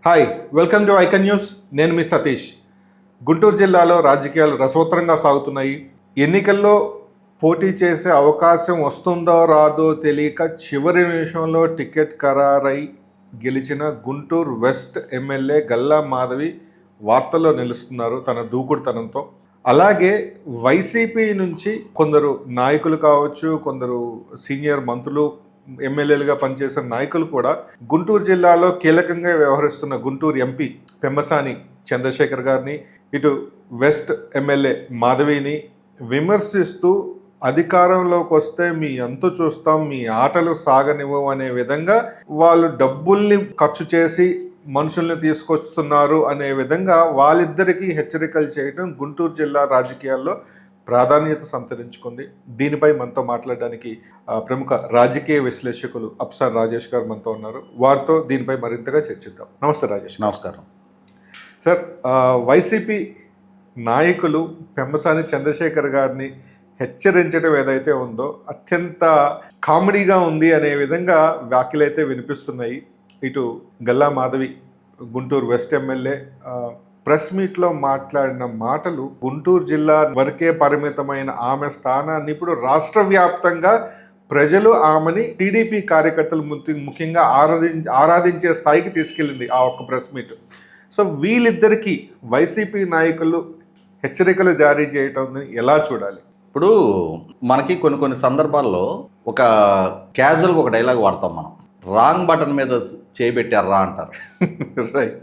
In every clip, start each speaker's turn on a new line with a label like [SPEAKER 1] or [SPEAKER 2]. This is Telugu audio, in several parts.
[SPEAKER 1] Hi, welcome to icon news. నేను మీ సతీష్. గుంటూరు జిల్లాలో రాజకీయాలు రసవత్తరంగా సాగుతున్నాయి. ఎన్నికల్లో పోటీ చేసే అవకాశం వస్తుందో రాదో తెలియక చివరి నిమిషంలో టికెట్ ఖరారై గెలిచిన గుంటూరు వెస్ట్ ఎమ్మెల్యే గల్లా మాధవి వార్తల్లో నిలుస్తున్నారు తన దూకుడుతనంతో. అలాగే వైసీపీ నుంచి కొందరు నాయకులు కావచ్చు, కొందరు సీనియర్ మంత్రులు, ఎమ్మెల్యేలుగా పనిచేసిన నాయకులు కూడా గుంటూరు జిల్లాలో కీలకంగా వ్యవహరిస్తున్న గుంటూరు ఎంపీ పెమ్మసాని చంద్రశేఖర్ గారిని, ఇటు వెస్ట్ ఎమ్మెల్యే మాధవిని విమర్శిస్తూ అధికారంలోకి వస్తే మీ అంతు చూస్తాం, మీ ఆటలు సాగనివ్వం అనే విధంగా వాళ్ళు డబ్బుల్ని ఖర్చు చేసి మనుషుల్ని తీసుకొస్తున్నారు అనే విధంగా వాళ్ళిద్దరికీ హెచ్చరికలు చేయడం గుంటూరు జిల్లా రాజకీయాల్లో ప్రాధాన్యత సంతరించుకుంది. దీనిపై మనతో మాట్లాడడానికి ప్రముఖ రాజకీయ విశ్లేషకులు అప్సర్ రాజేష్ గారు మనతో ఉన్నారు. వారితో దీనిపై మరింతగా చర్చిద్దాం. నమస్తే రాజేష్.
[SPEAKER 2] నమస్కారం
[SPEAKER 1] సార్. వైసీపీ నాయకులు పెమ్మసాని చంద్రశేఖర్ గారిని హెచ్చరించడం ఏదైతే ఉందో అత్యంత కామెడీగా ఉంది అనే విధంగా వ్యాఖ్యలైతే వినిపిస్తున్నాయి. ఇటు Galla Madhavi Guntur west MLA press మీట్లో మాట్లాడిన మాటలు గుంటూరు జిల్లా వరకే పరిమితమైన ఆమె స్థానాన్ని ఇప్పుడు రాష్ట్ర వ్యాప్తంగా ప్రజలు ఆమెని టీడీపీ కార్యకర్తలు ముఖ్యంగా ఆరాధించే స్థాయికి తీసుకెళ్ళింది ఆ ఒక్క ప్రెస్ మీట్. సో వీళ్ళిద్దరికీ వైసీపీ నాయకులు హెచ్చరికలు జారీ చేయటం ఎలా చూడాలి?
[SPEAKER 2] ఇప్పుడు మనకి కొన్ని సందర్భాల్లో ఒక క్యాజువల్గా ఒక డైలాగ్ వాడతాం మనం, రాంగ్ బటన్ మీద చేయబెట్టారా అంటారు.
[SPEAKER 1] రైట్.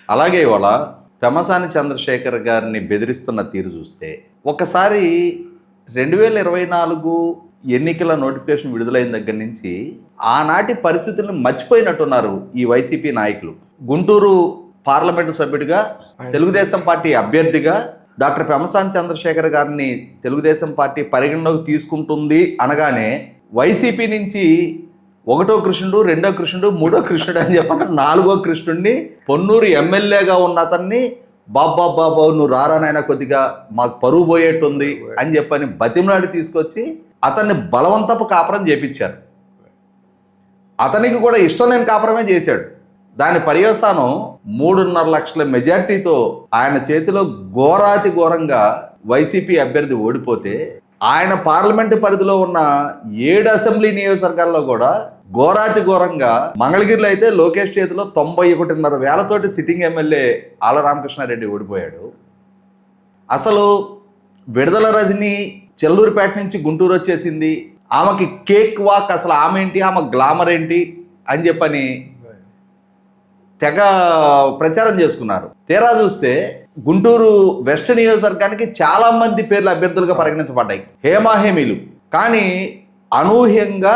[SPEAKER 2] అలాగే ఇవాళ పెమ్మసాని చంద్రశేఖర్ గారిని బెదిరిస్తున్న తీరు చూస్తే ఒకసారి 2024 ఎన్నికల నోటిఫికేషన్ విడుదలైన దగ్గర నుంచి ఆనాటి పరిస్థితులను మర్చిపోయినట్టున్నారు ఈ వైసీపీ నాయకులు. గుంటూరు పార్లమెంటు సభ్యుడిగా, తెలుగుదేశం పార్టీ అభ్యర్థిగా డాక్టర్ పెమ్మసాని చంద్రశేఖర్ గారిని తెలుగుదేశం పార్టీ పరిగణలోకి తీసుకుంటుంది అనగానే వైసీపీ నుంచి 1వ కృష్ణుడు, 2వ కృష్ణుడు, 3వ కృష్ణుడు అని చెప్పిన 4వ కృష్ణుడిని పొన్నూరు ఎమ్మెల్యేగా ఉన్న అతన్ని బాబా నువ్వు రారానైనా కొద్దిగా మాకు పరువు పోయేట్టుంది అని చెప్పని బతిమలాడి తీసుకొచ్చి అతన్ని బలవంతపు కాపురం చేపించారు. అతనికి కూడా ఇష్టం లేని కాపురమే చేశాడు. దాని పర్యవసానం 3.5 లక్షల మెజార్టీతో ఆయన చేతిలో ఘోరాతి ఘోరంగా వైసీపీ అభ్యర్థి ఓడిపోతే ఆయన పార్లమెంటు పరిధిలో ఉన్న 7 అసెంబ్లీ నియోజకవర్గాల్లో కూడా ఘోరాతి ఘోరంగా మంగళగిరిలో అయితే లోకేష్ చేతిలో 91,500 సిట్టింగ్ ఎమ్మెల్యే ఆల రామకృష్ణారెడ్డి ఓడిపోయాడు. అసలు విడుదల రజని చెల్లూరుపేట నుంచి గుంటూరు వచ్చేసింది, ఆమెకి కేక్ వాక్, అసలు ఆమె ఏంటి, ఆమె గ్లామర్ ఏంటి అని చెప్పని తెగ ప్రచారం చేసుకున్నారు. తీరా చూస్తే గుంటూరు వెస్ట్ నియోజకవర్గానికి చాలా మంది పేర్లు అభ్యర్థులుగా పరిగణించబడ్డాయి, హేమాహేమీలు. కానీ అనూహ్యంగా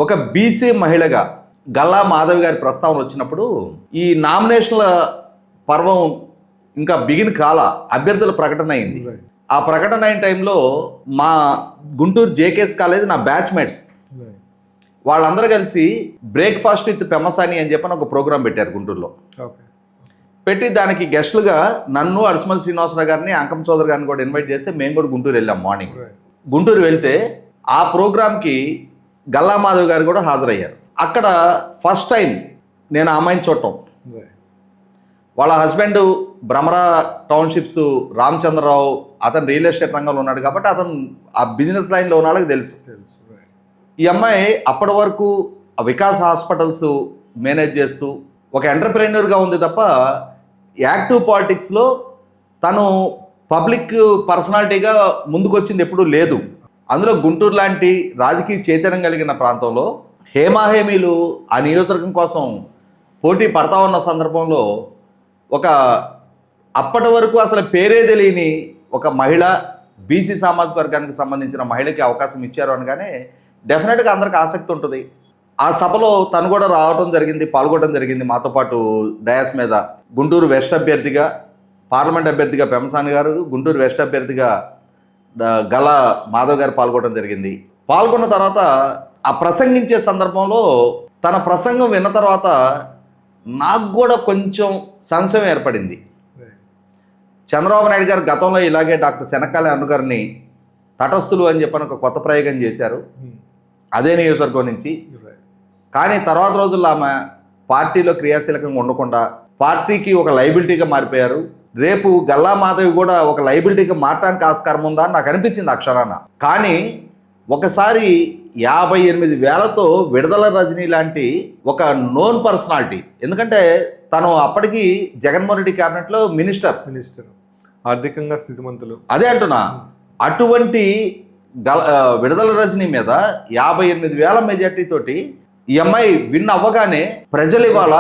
[SPEAKER 2] ఒక బీసీ మహిళగా గల్లా మాధవి గారి ప్రస్తావన వచ్చినప్పుడు ఈ నామినేషన్ల పర్వం ఇంకా బిగిన్ కాల అభ్యర్థుల ప్రకటన అయింది. ఆ ప్రకటన అయిన టైంలో మా గుంటూరు జేకేఎస్ కాలేజ్ నా బ్యాచ్మేట్స్ వాళ్ళందరూ కలిసి బ్రేక్ఫాస్ట్ విత్ పెమ్మసాని అని చెప్పని ఒక ప్రోగ్రాం పెట్టారు గుంటూరులో. పెట్టి దానికి గెస్టులుగా నన్ను, అడిస్మల్ శ్రీనివాసరావు గారిని, అంకం చౌదరి గారిని కూడా ఇన్వైట్ చేస్తే మేము కూడా గుంటూరు వెళ్ళాం. మార్నింగ్ గుంటూరు వెళ్తే ఆ ప్రోగ్రాంకి గల్లా మాధవ్ గారు కూడా హాజరయ్యారు. అక్కడ ఫస్ట్ టైం నేను ఆ అమ్మాయిని చూడటం. వాళ్ళ హస్బెండ్ భ్రమరా టౌన్షిప్స్ రామచంద్రరావు, అతను రియల్ ఎస్టేట్ రంగంలో ఉన్నాడు కాబట్టి అతను ఆ బిజినెస్ లైన్లో ఉన్న వాళ్ళకి తెలుసు. ఈ అమ్మాయి అప్పటి వరకు వికాస్ హాస్పిటల్స్ మేనేజ్ చేస్తూ ఒక ఎంటర్ప్రెన్యూర్గా ఉంది తప్ప యాక్టివ్ పాలిటిక్స్లో తను పబ్లిక్ పర్సనాలిటీగా ముందుకొచ్చింది ఎప్పుడూ లేదు. అందులో గుంటూరు లాంటి రాజకీయ చైతన్యం కలిగిన ప్రాంతంలో హేమాహేమీలు ఆ నియోజకవర్గం కోసం పోటీ పడతా ఉన్న సందర్భంలో ఒక అప్పటి వరకు అసలు పేరే తెలియని ఒక మహిళ, బీసీ సామాజిక వర్గానికి సంబంధించిన మహిళకి అవకాశం ఇచ్చారు అనగానే డెఫినెట్గా అందరికి ఆసక్తి ఉంటుంది. ఆ సభలో తను కూడా రావడం జరిగింది, పాల్గొనడం జరిగింది మాతో పాటు డయాస్ మీద. గుంటూరు వెస్ట్ అభ్యర్థిగా, పార్లమెంట్ అభ్యర్థిగా పెమ్మసాని గారు, గుంటూరు వెస్ట్ అభ్యర్థిగా గల్లా మాధవ్ గారు పాల్గొనడం జరిగింది. పాల్గొన్న తర్వాత ఆ ప్రసంగించే సందర్భంలో తన ప్రసంగం విన్న తర్వాత నాకు కూడా కొంచెం సంశయం ఏర్పడింది. చంద్రబాబు నాయుడు గారు గతంలో ఇలాగే డాక్టర్ శనక్కాల అన్ను గారిని తటస్థులు అని చెప్పని ఒక కొత్త ప్రయోగం చేశారు అదే నియోజకవర్గం నుంచి. కానీ తర్వాత రోజుల్లో ఆమె పార్టీలో క్రియాశీలకంగా ఉండకుండా పార్టీకి ఒక లైబిలిటీగా మారిపోయారు. రేపు గల్లా మాధవి కూడా ఒక లైబిలిటీగా మారడానికి ఆస్కారం ఉందా అని నాకు అనిపించింది అక్షరాన. కానీ ఒకసారి 58,000తో విడుదల రజనీ లాంటి ఒక నోన్ పర్సనాలిటీ, ఎందుకంటే తను అప్పటికి జగన్మోహన్ రెడ్డి క్యాబినెట్లో మినిస్టర్
[SPEAKER 1] ఆర్థికంగా స్థితిమంతులు,
[SPEAKER 2] అదే అంటున్నా. అటువంటి విడుదల రజనీ మీద 58,000 మెజార్టీ తోటి ఈ అమ్మాయి విన్ అవ్వగానే ప్రజలు ఇవాళ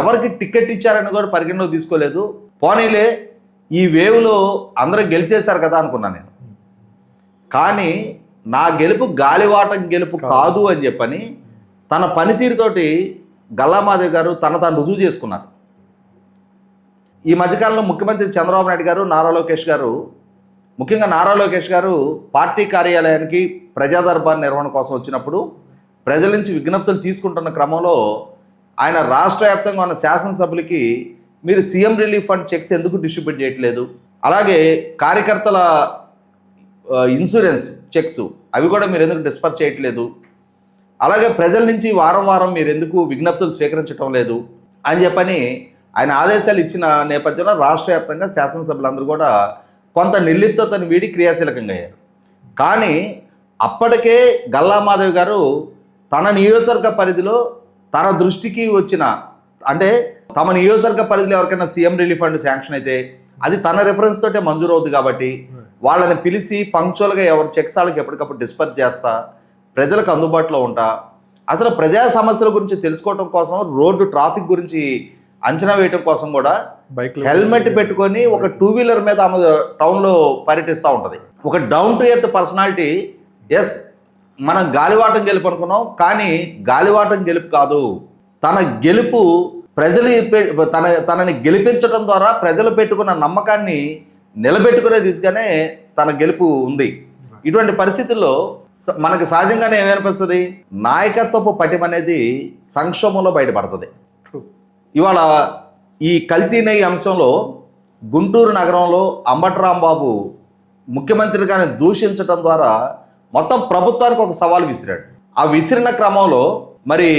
[SPEAKER 2] ఎవరికి టికెట్ ఇచ్చారని కూడా పరిగణలోకి తీసుకోలేదు. పోనీలే ఈ వేవ్లో అందరూ గెలిచేశారు కదా అనుకున్నాను నేను. కానీ నా గెలుపు గాలివాటం గెలుపు కాదు అని చెప్పని తన పనితీరుతోటి గల్లామాధవి గారు తాను రుజువు చేసుకున్నారు. ఈ మధ్యకాలంలో ముఖ్యమంత్రి చంద్రబాబు నాయుడు గారు, నారా లోకేష్ గారు, ముఖ్యంగా నారా లోకేష్ గారు పార్టీ కార్యాలయానికి ప్రజా దర్బార్ నిర్వహణ కోసం వచ్చినప్పుడు ప్రజల నుంచి విజ్ఞప్తులు తీసుకుంటున్న క్రమంలో ఆయన రాష్ట్ర వ్యాప్తంగా ఉన్న శాసనసభ్యులకి మీరు సీఎం రిలీఫ్ ఫండ్ చెక్స్ ఎందుకు డిస్ట్రిబ్యూట్ చేయట్లేదు, అలాగే కార్యకర్తల ఇన్సూరెన్స్ చెక్స్ అవి కూడా మీరు ఎందుకు డిస్పర్స్ చేయట్లేదు, అలాగే ప్రజల నుంచి వారం వారం మీరు ఎందుకు విజ్ఞప్తులు స్వీకరించడం లేదు అని చెప్పని ఆయన ఆదేశాలు ఇచ్చిన నేపథ్యంలో రాష్ట్ర వ్యాప్తంగా శాసనసభ్యులందరూ కూడా కొంత నిర్లిప్తతను వీడి క్రియాశీలకంగా అయ్యారు. కానీ అప్పటికే గల్లామాధవి గారు తన నియోజకవర్గ పరిధిలో తన దృష్టికి వచ్చిన, అంటే తమ నియోజకవర్గ పరిధిలో ఎవరికైనా సీఎం రిలీఫ్ ఫండ్ శాంక్షన్ అయితే అది తన రెఫరెన్స్ తోటే మంజూరు అవుతుంది కాబట్టి వాళ్ళని పిలిచి పంక్చువల్గా ఎవరు చెక్స్ వాళ్ళకి ఎప్పటికప్పుడు డిస్పర్స్ చేస్తా, ప్రజలకు అందుబాటులో ఉంటా, అసలు ప్రజా సమస్యల గురించి తెలుసుకోవడం కోసం, రోడ్డు ట్రాఫిక్ గురించి అంచనా వేయటం కోసం కూడా హెల్మెట్ పెట్టుకొని ఒక 2-వీలర్ మీద ఆమె టౌన్లో పర్యటిస్తూ ఉంటుంది. ఒక down to earth personality. Yes, మనం గాలివాటం గెలుపు అనుకున్నాం, కానీ గాలివాటం గెలుపు కాదు. తన గెలుపు ప్రజలు తనని గెలిపించడం ద్వారా ప్రజలు పెట్టుకున్న నమ్మకాన్ని నిలబెట్టుకునే దిశగానే తన గెలుపు ఉంది. ఇటువంటి పరిస్థితుల్లో మనకు సహజంగానే ఏమనిపిస్తుంది, నాయకత్వపు పటిమ అనేది సంక్షోభంలో బయటపడుతుంది. ఇవాళ ఈ కల్తీ నెయ్యి అంశంలో గుంటూరు నగరంలో అంబటి రాంబాబు ముఖ్యమంత్రిగానే దూషించడం ద్వారా మొత్తం ప్రభుత్వానికి ఒక సవాల్ విసిరాడు. ఆ విసిరిన క్రమంలో మరి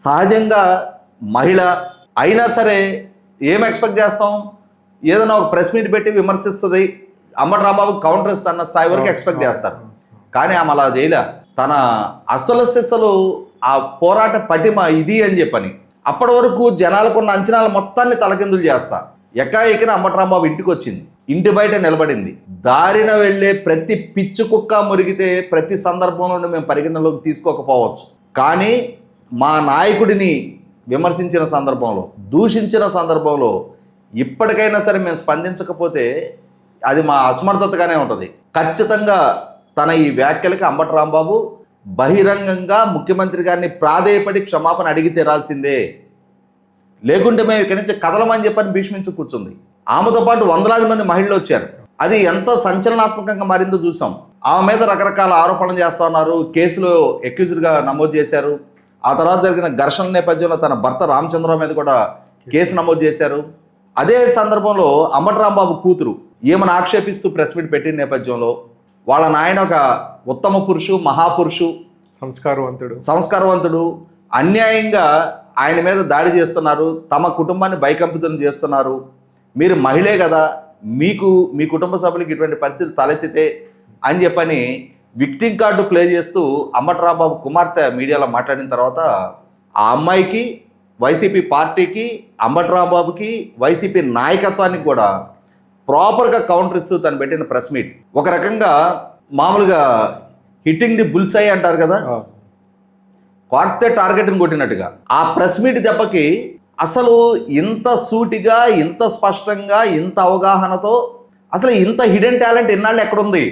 [SPEAKER 2] సహజంగా మహిళ అయినా సరే ఏం ఎక్స్పెక్ట్ చేస్తాం, ఏదైనా ఒక ప్రెస్ మీట్ పెట్టి విమర్శిస్తుంది, అంబటి రాంబాబు కౌంటర్ ఇస్తున్న స్థాయి వరకు ఎక్స్పెక్ట్ చేస్తారు. కానీ ఆమె అలా చేయలే. తన అసలు సిస్సలు ఆ పోరాట పటిమ ఇది అని చెప్పని అప్పటి వరకు జనాలకున్న అంచనాలు మొత్తాన్ని తలకిందులు చేస్తా ఎక్కాఎక్కిన అంబటి రాంబాబు ఇంటికి వచ్చింది, ఇంటి బయట నిలబడింది. దారిన వెళ్ళే ప్రతి పిచ్చి కుక్క మురిగితే ప్రతి సందర్భంలోనూ మేము పరిగణలోకి తీసుకోకపోవచ్చు, కానీ మా నాయకుడిని విమర్శించిన సందర్భంలో, దూషించిన సందర్భంలో ఇప్పటికైనా సరే మేము స్పందించకపోతే అది మా అసమర్థతగానే ఉంటుంది. ఖచ్చితంగా తన ఈ వ్యాఖ్యలకి అంబటి రాంబాబు బహిరంగంగా ముఖ్యమంత్రి గారిని ప్రాధేయపడి క్షమాపణ అడిగి తీరాల్సిందే, లేకుంటే మేము ఇక్కడి నుంచి కదలమని చెప్పని భీష్మించి కూర్చుంది. ఆమెతో పాటు వందలాది మంది మహిళలు వచ్చారు. అది ఎంత సంచలనాత్మకంగా మారిందో చూసాం. ఆమె మీద రకరకాల ఆరోపణలు చేస్తూ ఉన్నారు, కేసులో అక్యూజ్డ్గా నమోదు చేశారు. ఆ తర్వాత జరిగిన ఘర్షణ నేపథ్యంలో తన భర్త రామచంద్రరావు మీద కూడా కేసు నమోదు చేశారు. అదే సందర్భంలో అంబటి రాంబాబు కూతురు ఈమెను ఆక్షేపిస్తూ ప్రెస్ మీట్ పెట్టిన నేపథ్యంలో వాళ్ళ నాయన ఒక ఉత్తమ పురుషు, మహాపురుషు, సంస్కారవంతుడు అన్యాయంగా ఆయన మీద దాడి చేస్తున్నారు, తమ కుటుంబాన్ని భయకంపితం చేస్తున్నారు, మీరు మహిళే కదా, మీకు మీ కుటుంబ సభ్యులకి ఇటువంటి పరిస్థితి తలెత్తితే అని చెప్పని విక్టింగ్ కార్డు ప్లే చేస్తూ అంబటి రాంబాబు కుమార్తె మీడియాలో మాట్లాడిన తర్వాత ఆ అమ్మాయికి, వైసీపీ పార్టీకి, అంబటి రాంబాబుకి, వైసీపీ నాయకత్వానికి కూడా ప్రాపర్గా కౌంటర్ ఇస్తూ తను పెట్టిన ప్రెస్ మీట్ ఒక రకంగా మామూలుగా హిట్టింగ్ ది బుల్సై అంటారు కదా, కొడితే టార్గెట్ని కొట్టినట్టుగా ఆ ప్రెస్ మీట్ దెబ్బకి అసలు ఇంత సూటిగా, ఇంత స్పష్టంగా, ఇంత అవగాహనతో అసలు ఇంత హిడెన్ టాలెంట్ ఇన్నాళ్ళు ఎక్కడుంది,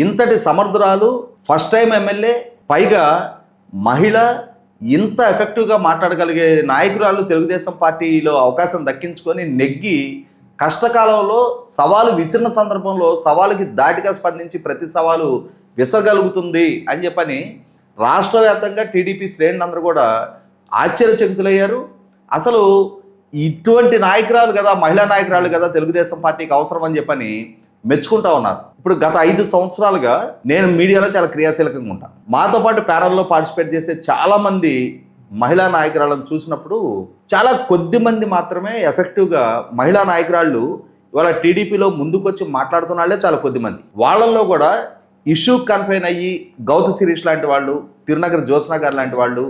[SPEAKER 2] ఇంతటి సమర్థురాలు, ఫస్ట్ టైం ఎమ్మెల్యే, పైగా మహిళ, ఇంత ఎఫెక్టివ్గా మాట్లాడగలిగే నాయకురాలు తెలుగుదేశం పార్టీలో అవకాశం దక్కించుకొని నెగ్గి కష్టకాలంలో సవాలు విసిరిన సందర్భంలో సవాలుకి దాటిగా స్పందించి ప్రతి సవాలు విసరగలుగుతుంది అని చెప్పని రాష్ట్ర వ్యాప్తంగా టీడీపీ శ్రేణులందరూ కూడా ఆశ్చర్యచకితులయ్యారు. అసలు ఇటువంటి నాయకురాలు కదా, మహిళా నాయకురాలు కదా తెలుగుదేశం పార్టీకి అవసరం అని చెప్పని మెచ్చుకుంటా ఉన్నారు. ఇప్పుడు గత 5 సంవత్సరాలుగా నేను మీడియాలో చాలా క్రియాశీలకంగా ఉంటాను. మాతో పాటు ప్యానల్లో పార్టిసిపేట్ చేసే చాలామంది మహిళా నాయకురాలను చూసినప్పుడు చాలా కొద్ది మంది మాత్రమే ఎఫెక్టివ్గా మహిళా నాయకురాళ్ళు ఇవాళ టీడీపీలో ముందుకొచ్చి మాట్లాడుతున్న వాళ్ళే చాలా కొద్ది మంది. వాళ్ళల్లో కూడా ఇష్యూ కన్ఫైన్ అయ్యి గౌతు శిరీష్ లాంటి వాళ్ళు, తిరునగర్ జ్యోత్స్న గారు లాంటి వాళ్ళు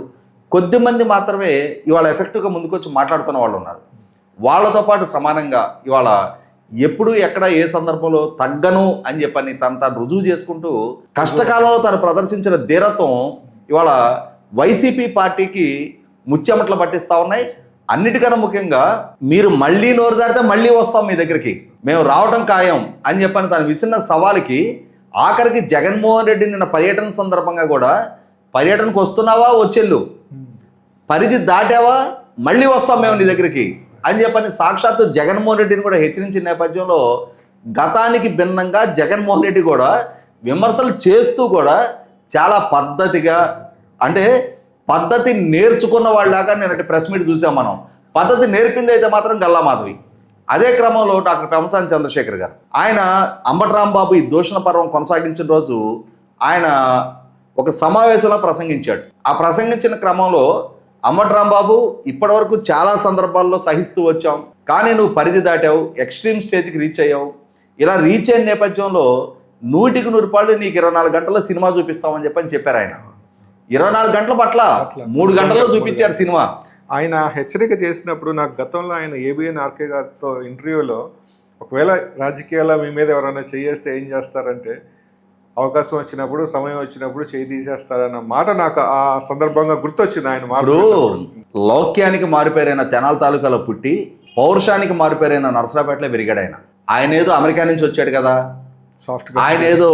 [SPEAKER 2] కొద్ది మంది మాత్రమే ఇవాళ ఎఫెక్టివ్గా ముందుకొచ్చి మాట్లాడుతున్న వాళ్ళు ఉన్నారు. వాళ్ళతో పాటు సమానంగా ఇవాళ ఎప్పుడు ఎక్కడ ఏ సందర్భంలో తగ్గను అని చెప్పని తను రుజువు చేసుకుంటూ కష్టకాలంలో తను ప్రదర్శించిన ధీరత్వం ఇవాళ వైసీపీ పార్టీకి ముచ్చెమట్లు పట్టిస్తూ ఉన్నాయి. అన్నిటికన్నా ముఖ్యంగా మీరు మళ్ళీ నోరు జారితే మళ్ళీ వస్తాం మీ దగ్గరికి, మేము రావటం ఖాయం అని చెప్పని తను విసిన్న సవాలుకి ఆఖరికి జగన్మోహన్ రెడ్డి నిన్న పర్యటన సందర్భంగా కూడా పర్యటనకు వస్తున్నావా వచ్చేళ్ళు, పరిధి దాటావా మళ్ళీ వస్తాం మేము నీ దగ్గరికి అని చెప్పని సాక్షాత్తు జగన్మోహన్ రెడ్డిని కూడా హెచ్చరించిన నేపథ్యంలో గతానికి భిన్నంగా జగన్మోహన్ రెడ్డి కూడా విమర్శలు చేస్తూ కూడా చాలా పద్ధతిగా, అంటే పద్ధతి నేర్చుకున్న వాళ్ళలాగా నేను ప్రెస్ మీట్ చూసాం మనం. పద్ధతి నేర్పింది అయితే మాత్రం గల్లా మాధవి. అదే క్రమంలో డాక్టర్ పెమ్మసాని చంద్రశేఖర్ గారు ఆయన అంబటి రాంబాబు ఈ దూషణ పర్వం కొనసాగించిన రోజు ఆయన ఒక సమావేశంలో ప్రసంగించాడు. ఆ ప్రసంగించిన క్రమంలో అంబటి రాంబాబు ఇప్పటివరకు చాలా సందర్భాల్లో సహిస్తూ వచ్చాం, కానీ నువ్వు పరిధి దాటావు, ఎక్స్ట్రీమ్ స్టేజ్కి రీచ్ అయ్యావు. ఇలా రీచ్ అయిన నేపథ్యంలో 100కి 100 రూపాయలు నీకు 24 గంటల్లో సినిమా చూపిస్తామని చెప్పారు ఆయన. 24 గంటల పట్ల 3 గంటల్లో చూపించారు సినిమా.
[SPEAKER 1] ఆయన హెచ్చరిక చేసినప్పుడు నాకు గతంలో ఆయన ఏబిఎన్ ఆర్కే గారితో ఇంటర్వ్యూలో ఒకవేళ రాజకీయాల్లో మీ మీద ఎవరైనా చేస్తే ఏం చేస్తారంటే అవకాశం వచ్చినప్పుడు సమయం వచ్చినప్పుడు చేయి తీసేస్తారన్న మాట నాకు ఆ సందర్భంగా గుర్తొచ్చింది. ఆయన
[SPEAKER 2] ఇప్పుడు లౌక్యానికి మారిపోయిన తెనాల తాలూకాలో పుట్టి పౌరుషానికి మారిపోయిన నరసరాపేటలో పెరిగాడు ఆయన. ఆయన ఏదో అమెరికా నుంచి వచ్చాడు కదా, ఆయన ఏదో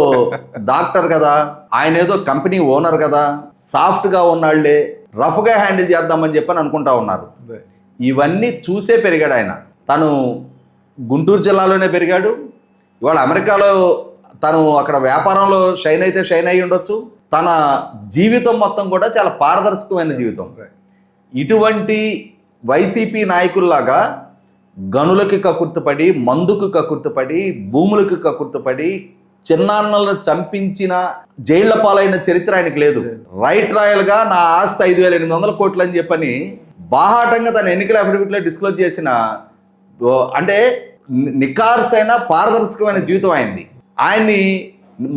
[SPEAKER 2] డాక్టర్ కదా, ఆయన ఏదో కంపెనీ ఓనర్ కదా, సాఫ్ట్గా ఉన్నాళ్లే రఫ్గా హ్యాండిల్ చేద్దామని చెప్పని అనుకుంటా ఉన్నారు. ఇవన్నీ చూసే పెరిగాడు ఆయన. తను గుంటూరు జిల్లాలోనే పెరిగాడు. ఇవాళ అమెరికాలో తను అక్కడ వ్యాపారంలో షైన్ అయితే షైన్ అయ్యి ఉండొచ్చు. తన జీవితం మొత్తం కూడా చాలా పారదర్శకమైన జీవితం. ఇటువంటి వైసీపీ నాయకుల్లాగా గనులకి కకుర్తుపడి, మందుకు కకుర్తుపడి, భూములకు కకుర్తుపడి, చిన్నాన్నలను చంపించిన జైళ్ల పాలైన చరిత్ర ఆయనకు లేదు. రైట్ రాయల్గా నా ఆస్తి 5,800 కోట్లు అని చెప్పని బాహాటంగా తన ఎన్నికల అఫిడవిట్లో డిస్క్లోజ్ చేసిన, అంటే నికార్సైన పారదర్శకమైన జీవితం అయింది. ఆయన్ని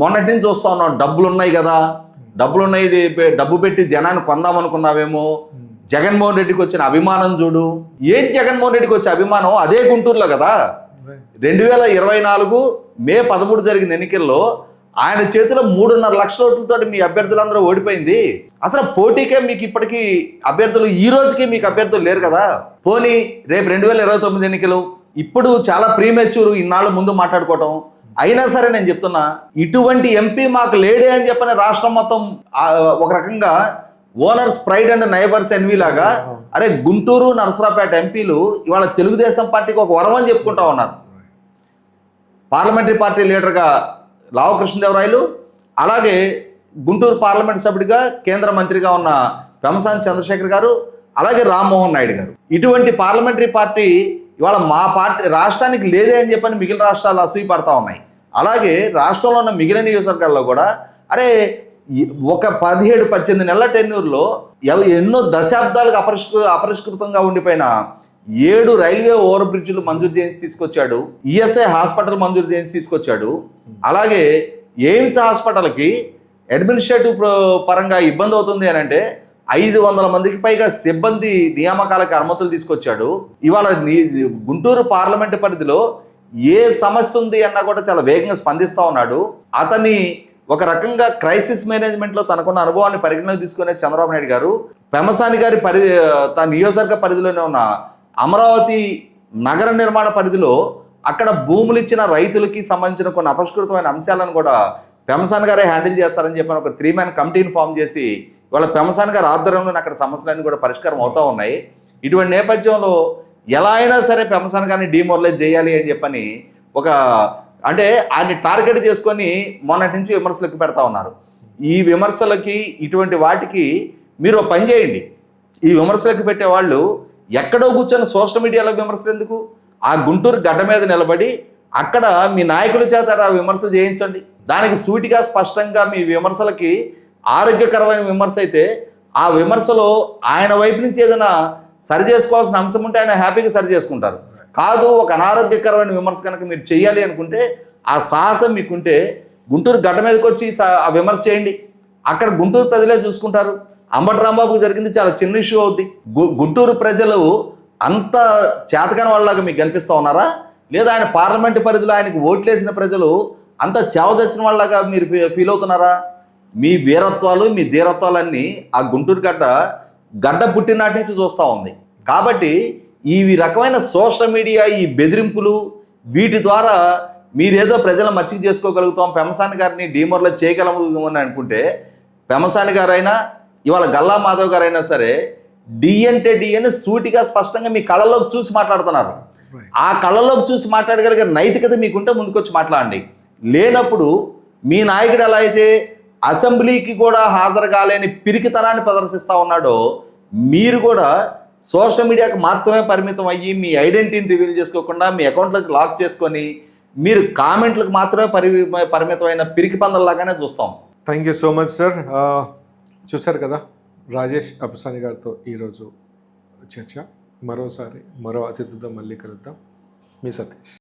[SPEAKER 2] మొన్నటి నుంచి చూస్తా ఉన్నాం, డబ్బులు ఉన్నాయి కదా, డబ్బు పెట్టి జనాన్ని కొందామనుకున్నావేమో, జగన్మోహన్ రెడ్డికి వచ్చిన అభిమానం చూడు. ఏం జగన్మోహన్ రెడ్డికి వచ్చే అభిమానం? అదే గుంటూరులో కదా 2024 మే 13 జరిగిన ఎన్నికల్లో ఆయన చేతిలో 3.5 లక్షల ఓట్లతో మీ అభ్యర్థులందరూ ఓడిపోయింది. అసలు పోటీకే మీకు ఇప్పటికీ అభ్యర్థులు, ఈ రోజుకి మీకు అభ్యర్థులు లేరు కదా. పోనీ రేపు 2029 ఎన్నికలు, ఇప్పుడు చాలా ప్రీమెచ్యూర్, ఇన్నాళ్ళు ముందు మాట్లాడుకోవటం. అయినా సరే నేను చెప్తున్నా, ఇటువంటి ఎంపీ మాకు లేడే అని చెప్పని రాష్ట్రం మొత్తం ఒక రకంగా owners pride and neighbours envy లాగా, అరే గుంటూరు నరసరాపేట ఎంపీలు ఇవాళ తెలుగుదేశం పార్టీకి ఒక వరం అని చెప్పుకుంటా ఉన్నారు. పార్లమెంటరీ పార్టీ లీడర్గా లావు కృష్ణదేవరాయలు, అలాగే గుంటూరు పార్లమెంట్ సభ్యుడిగా కేంద్ర మంత్రిగా ఉన్న పెమ్మసాని చంద్రశేఖర్ గారు, అలాగే రామ్మోహన్ నాయుడు గారు. ఇటువంటి పార్లమెంటరీ పార్టీ ఇవాళ మా పార్టీ రాష్ట్రానికి లేదే అని చెప్పని మిగిలిన రాష్ట్రాలు అసూయపడతా ఉన్నాయి. అలాగే రాష్ట్రంలో ఉన్న మిగిలిన నియోజకవర్గాల్లో కూడా అరే ఒక 17-18 నెలల టెన్యూర్లో ఎన్నో దశాబ్దాలకు అపరిష్కృతంగా ఉండిపోయిన 7 రైల్వే ఓవర్ బ్రిడ్జ్లు మంజూరు చేసి తీసుకొచ్చాడు. ఈఎస్ఐ హాస్పిటల్ మంజూరు చేసి తీసుకొచ్చాడు. అలాగే ఎయిమ్స్ హాస్పిటల్కి అడ్మినిస్ట్రేటివ్ పరంగా ఇబ్బంది అవుతుంది అని అంటే 500 మందికి పైగా సిబ్బంది నియామకాలకు అనుమతులు తీసుకొచ్చాడు. ఇవాళ గుంటూరు పార్లమెంటు పరిధిలో ఏ సమస్య ఉంది అన్నా కూడా చాలా వేగంగా స్పందిస్తూ ఉన్నాడు. అతని ఒక రకంగా క్రైసిస్ మేనేజ్మెంట్లో తనకున్న అనుభవాన్ని పరిగణలోకి తీసుకునే చంద్రబాబు నాయుడు గారు పెమ్మసాని గారి తన నియోజకవర్గ పరిధిలోనే ఉన్న అమరావతి నగర నిర్మాణ పరిధిలో అక్కడ భూములు ఇచ్చిన రైతులకి సంబంధించిన కొన్ని అపరిష్కృతమైన అంశాలను కూడా పెమ్మసాని గారే హ్యాండిల్ చేస్తారని చెప్పి ఒక 3-man కమిటీని ఫామ్ చేసి ఇవాళ పెమ్మసాని గారి ఆధ్వర్యంలో అక్కడ సమస్యలన్నీ కూడా పరిష్కారం అవుతూ ఉన్నాయి. ఇటువంటి నేపథ్యంలో ఎలా అయినా సరే పెమ్మసాని గారిని డిమోరలైజ్ చేయాలి అని చెప్పని అంటే ఆయన్ని టార్గెట్ చేసుకొని మొన్నటి నుంచి విమర్శలకు పెడతా ఉన్నారు. ఈ విమర్శలకి ఇటువంటి వాటికి మీరు పని చేయండి. ఈ విమర్శలకు పెట్టేవాళ్ళు ఎక్కడో కూర్చొని సోషల్ మీడియాలో విమర్శలు ఎందుకు? ఆ గుంటూరు గడ్డ మీద నిలబడి అక్కడ మీ నాయకుల చేత ఆ విమర్శలు చేయించండి. దానికి సూటిగా స్పష్టంగా మీ విమర్శలకి ఆరోగ్యకరమైన విమర్శ అయితే ఆ విమర్శలో ఆయన వైపు నుంచి ఏదైనా సరి చేసుకోవాల్సిన అంశం ఉంటే ఆయన హ్యాపీగా సరి చేసుకుంటారు. కాదు ఒక అనారోగ్యకరమైన విమర్శ కనుక మీరు చేయాలి అనుకుంటే ఆ సాహసం మీకుంటే గుంటూరు గడ్డ మీదకి వచ్చి ఆ విమర్శ చేయండి. అక్కడ గుంటూరు ప్రజలే చూసుకుంటారు. అంబటి రాంబాబుకు జరిగింది చాలా చిన్న ఇష్యూ అవుద్ది. గుంటూరు ప్రజలు అంత చేతకాని వాళ్ళలాగా మీకు కనిపిస్తూ ఉన్నారా? లేదా ఆయన పార్లమెంటు పరిధిలో ఆయనకు ఓట్లేసిన ప్రజలు అంత చావ చచ్చిన వాళ్ళలాగా మీరు ఫీల్ అవుతున్నారా? మీ వీరత్వాలు మీ ధీరత్వాలన్నీ ఆ గుంటూరు గడ్డ పుట్టినాటి నుంచి చూస్తూ ఉంది. కాబట్టి ఈ రకమైన సోషల్ మీడియా ఈ బెదిరింపులు వీటి ద్వారా మీరేదో ప్రజల మచ్చిక చేసుకోగలుగుతాం, పెమ్మసాని గారిని డీమోరలైజ్ చేయగలము అని అనుకుంటే పెమ్మసాని గారైనా ఇవాళ గల్లా మాధవ్ గారైనా సరే డి అంటే డి అని సూటిగా స్పష్టంగా మీ కళ్ళలోకి చూసి మాట్లాడుతున్నారు. ఆ కళ్ళలోకి చూసి మాట్లాడగలిగే నైతికత మీకుంటే ముందుకొచ్చి మాట్లాడండి. లేనప్పుడు మీ నాయకుడు ఎలా అయితే అసెంబ్లీకి కూడా హాజరు కాలేని పిరికితనాన్ని ప్రదర్శిస్తూ ఉన్నాడో మీరు కూడా సోషల్ మీడియాకి మాత్రమే పరిమితం అయ్యి మీ ఐడెంటిటీని రివీల్ చేసుకోకుండా మీ అకౌంట్లకు లాక్ చేసుకొని మీరు కామెంట్లకు మాత్రమే పరిమితమైన పిరికి పందల్లాగానే చూస్తాం.
[SPEAKER 1] Thank you so much sir. చూశారు కదా రాజేష్ అప్పసాని గారితో ఈరోజు చర్చ. మరోసారి మరో అతిథితో మళ్ళీ కలుద్దాం. మీ సతీష్.